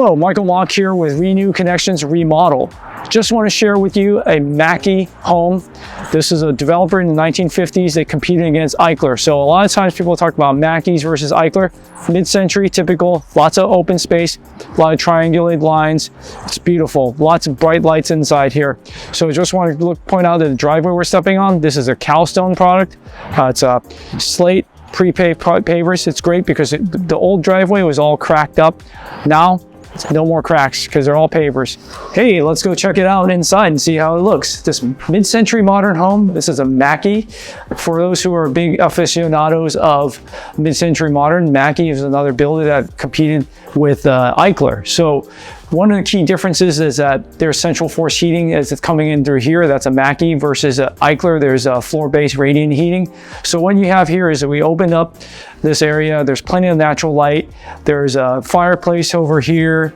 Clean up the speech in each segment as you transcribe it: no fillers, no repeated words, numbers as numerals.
Hello, Michael Mock here with Renew Connections Remodel. Just want to share with you a Mackay home. This is a developer in the 1950s. They competed against Eichler. So a lot of times people talk about Mackays versus Eichler. Mid-century, typical, lots of open space, a lot of triangulated lines. It's beautiful, lots of bright lights inside here. So I just want to point out that the driveway we're stepping on, this is a Calstone product. It's a slate pre-paved pavers. It's great because the old driveway was all cracked up. Now, no more cracks because they're all pavers. Hey, let's go check it out inside and see how it looks. This mid-century modern home, this is a Mackay. For those who are big aficionados of mid-century modern, Mackay is another builder that competed with Eichler. So one of the key differences is that there's central force heating as it's coming in through here. That's a Mackay versus Eichler. There's a floor-based radiant heating. So what you have here is that we opened up this area. There's plenty of natural light. There's a fireplace over here.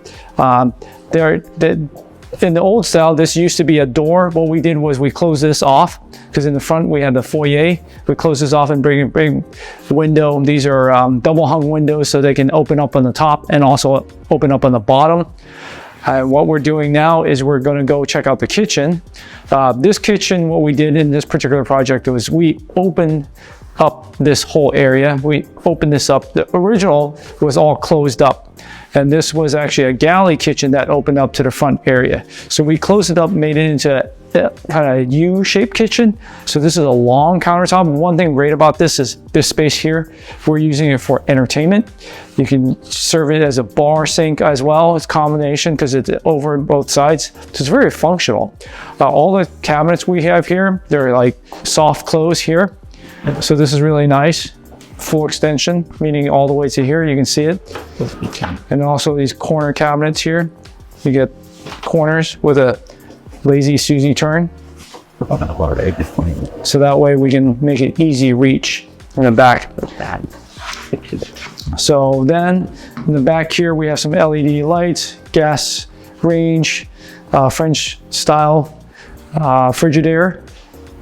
In the old style, this used to be a door. What we did was we closed this off because in the front we had the foyer. We close this off and bring the window. These are double hung windows so they can open up on the top and also open up on the bottom. What we're doing now is we're going to go check out the kitchen. This kitchen, what we did in this particular project was we opened up this whole area. We opened this up. The original was all closed up. And this was actually a galley kitchen that opened up to the front area. So we closed it up, made it into a kind of U-shaped kitchen. So this is a long countertop. And one thing great about this is this space here, we're using it for entertainment. You can serve it as a bar sink as well. It's a combination because it's over both sides. So it's very functional. All the cabinets we have here, they're like soft close here. So this is really nice. Full extension, meaning all the way to here, you can see it. And also these corner cabinets here. You get corners with a lazy Susie turn. So that way we can make it easy reach in the back. So then in the back here, we have some LED lights, gas range, French style Frigidaire.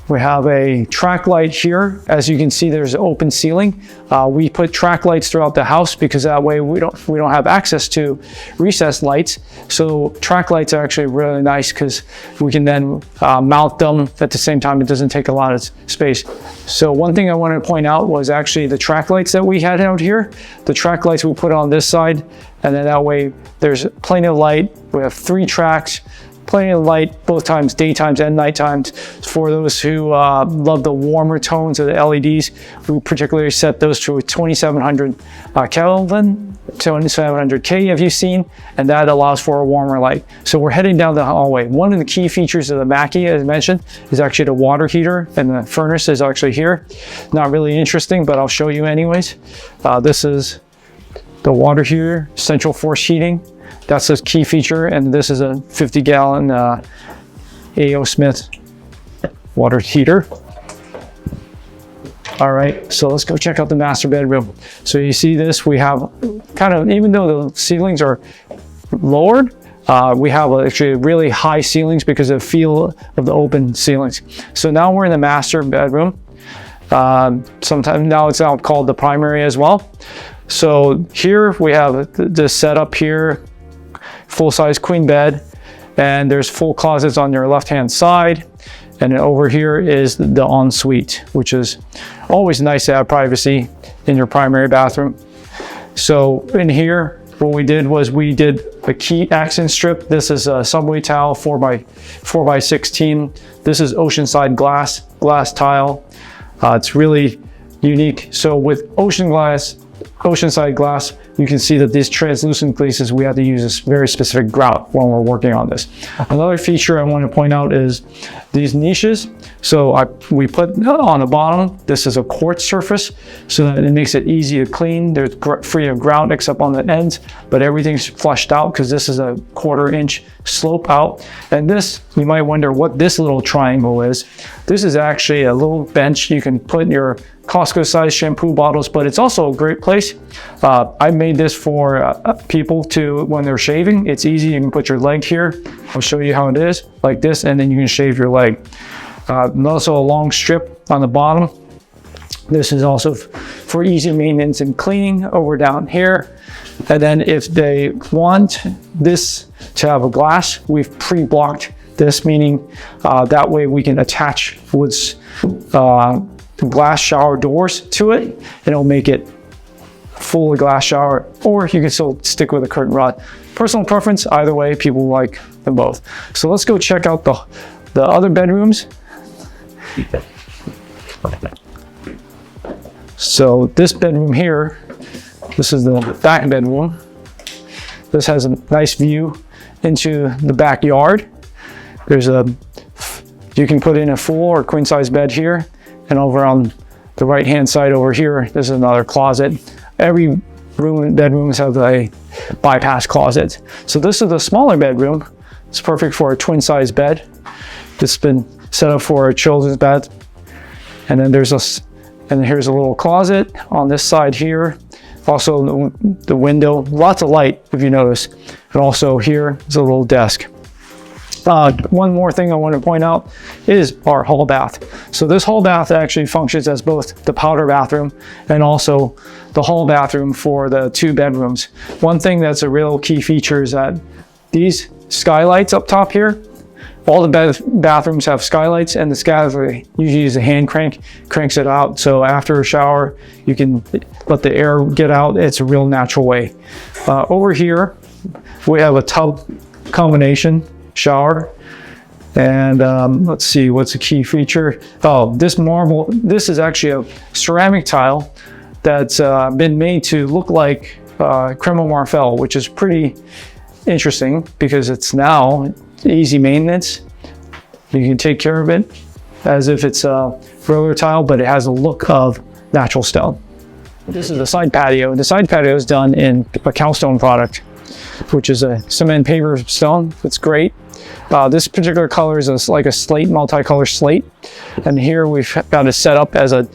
We have a track light here. As you can see, there's an open ceiling. We put track lights throughout the house because that way we don't have access to recessed lights. So track lights are actually really nice because we can then mount them at the same time. It doesn't take a lot of space. So one thing I wanted to point out was actually the track lights that we had out here. The track lights we put on this side, and then that way there's plenty of light. We have 3 tracks. Plenty of light both times, daytimes and nightimes. For those who love the warmer tones of the LEDs, we particularly set those to 2700 Kelvin, 2700 K have you seen, and that allows for a warmer light. So we're heading down the hallway. One of the key features of the Mackay, as I mentioned, is actually the water heater, and the furnace is actually here. Not really interesting, but I'll show you anyways. This is the water heater, central force heating. That's a key feature, and this is a 50-gallon A.O. Smith water heater. All right, so let's go check out the master bedroom. So you see this, we have kind of, even though the ceilings are lowered, we have actually really high ceilings because of the feel of the open ceilings. So now we're in the master bedroom. Sometimes now it's now called the primary as well. So here we have this setup here. Full-size queen bed, and there's full closets on your left-hand side, and then over here is the ensuite, which is always nice to have privacy in your primary bathroom. So in here, what we did was we did a key accent strip. This is a subway tile 4x16. This is oceanside glass tile. It's really unique. So with oceanside glass, you can see that these translucent glazes, we have to use a very specific grout when we're working on this. Another feature I want to point out is these niches. So we put on the bottom, this is a quartz surface so that it makes it easy to clean. There's free of grout except on the ends, but everything's flushed out because this is a 1/4 inch slope out. And this, you might wonder what this little triangle is. This is actually a little bench you can put your Costco-sized shampoo bottles, but it's also a great place. I made this for people to, when they're shaving, it's easy. You can put your leg here. I'll show you how it is, like this, and then you can shave your leg. And also a long strip on the bottom. This is also for easy maintenance and cleaning over down here. And then if they want this to have a glass, we've pre-blocked this, meaning that way we can attach wood's glass shower doors to it, and it'll make it full glass shower, or you can still stick with a curtain rod. Personal preference, either way, people like them both. So let's go check out the other bedrooms. So this bedroom here, this is the back bedroom. This has a nice view into the backyard. You can put in a full or queen size bed here, and over on the right hand side over here, there's another closet. Every bedrooms have a bypass closet. So this is the smaller bedroom. It's perfect for a twin size bed. It's been set up for a children's bed. And then here's a little closet on this side here. Also the window, lots of light if you notice. And also here is a little desk. One more thing I want to point out is our hall bath. So this hall bath actually functions as both the powder bathroom and also the hall bathroom for the 2 bedrooms. One thing that's a real key feature is that these skylights up top here, all the bathrooms have skylights, and the skylight usually use a hand crank, cranks it out. So after a shower, you can let the air get out. It's a real natural way. Over here, we have a tub combination shower, and let's see, what's a key feature? Oh, this is actually a ceramic tile that's been made to look like creme marfel, which is pretty interesting because it's now easy maintenance. You can take care of it as if it's a regular tile, but it has a look of natural stone. This is the side patio. The side patio is done in a cowstone product, which is a cement paver stone. It's great. This particular color is like a slate, multicolor slate. And here we've got it set up as a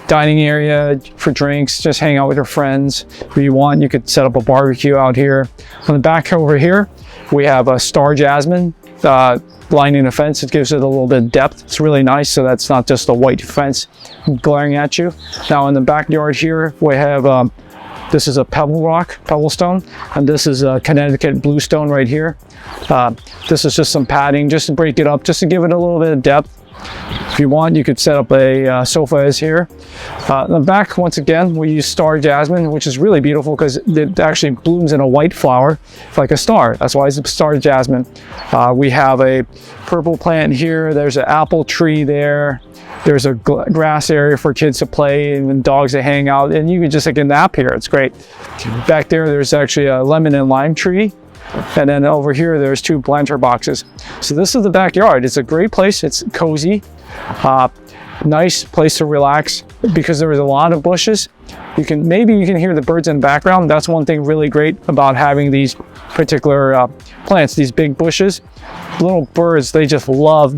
dining area for drinks, just hang out with your friends. If you want, you could set up a barbecue out here. On the back over here, we have a star jasmine lining the fence. It gives it a little bit of depth. It's really nice, so that's not just a white fence glaring at you. Now in the backyard here, we have this is a pebble stone, and this is a Connecticut bluestone right here. This is just some padding, just to break it up, just to give it a little bit of depth. If you want, you could set up a sofa as here. In the back, once again, we use star jasmine, which is really beautiful because it actually blooms in a white flower like a star. That's why it's a star jasmine. We have a purple plant here. There's an apple tree there. There's a grass area for kids to play and dogs to hang out, and you can just take a nap here. It's great. Back there's actually a lemon and lime tree. And then over here, there's 2 planter boxes. So this is the backyard. It's a great place. It's cozy, nice place to relax because there is a lot of bushes. Maybe you can hear the birds in the background. That's one thing really great about having these particular plants, these big bushes. Little birds, they just love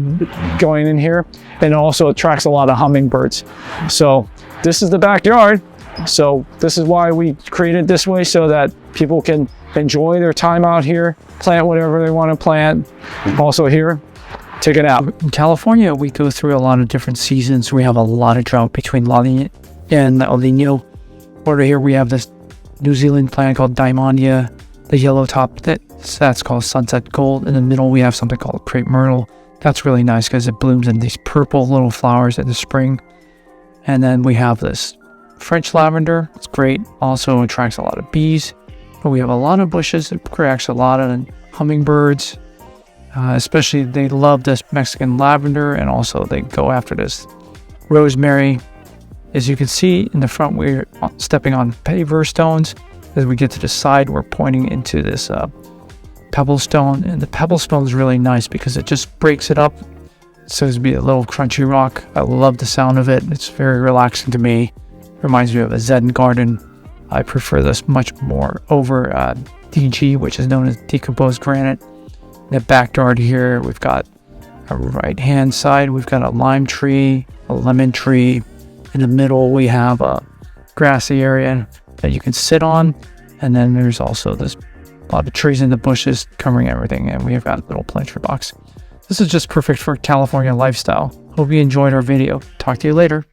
going in here, and it also attracts a lot of hummingbirds. So this is the backyard. So this is why we created this way, so that people can enjoy their time out here, plant whatever they want to plant. Also here, take a nap. In California, we go through a lot of different seasons. We have a lot of drought between La Nina and El Nino. Over here, we have this New Zealand plant called Diamondia, the yellow top, that's called Sunset Gold. In the middle, we have something called Crepe Myrtle. That's really nice because it blooms in these purple little flowers in the spring. And then we have this French lavender. It's great. Also attracts a lot of bees. But we have a lot of bushes. It attracts a lot of hummingbirds. Especially they love this Mexican lavender, and also they go after this rosemary. As you can see in the front, we're stepping on paver stones. As we get to the side, we're pointing into this pebble stone, and the pebble stone is really nice because it just breaks it up. So it's be a little crunchy rock. I love the sound of it. It's very relaxing to me. Reminds me of a Zen garden. I prefer this much more over DG, which is known as decomposed granite. In the backyard here, we've got a right-hand side. We've got a lime tree, a lemon tree. In the middle, we have a grassy area that you can sit on. And then there's also a lot of trees in the bushes covering everything. And we have got a little planter box. This is just perfect for California lifestyle. Hope you enjoyed our video. Talk to you later.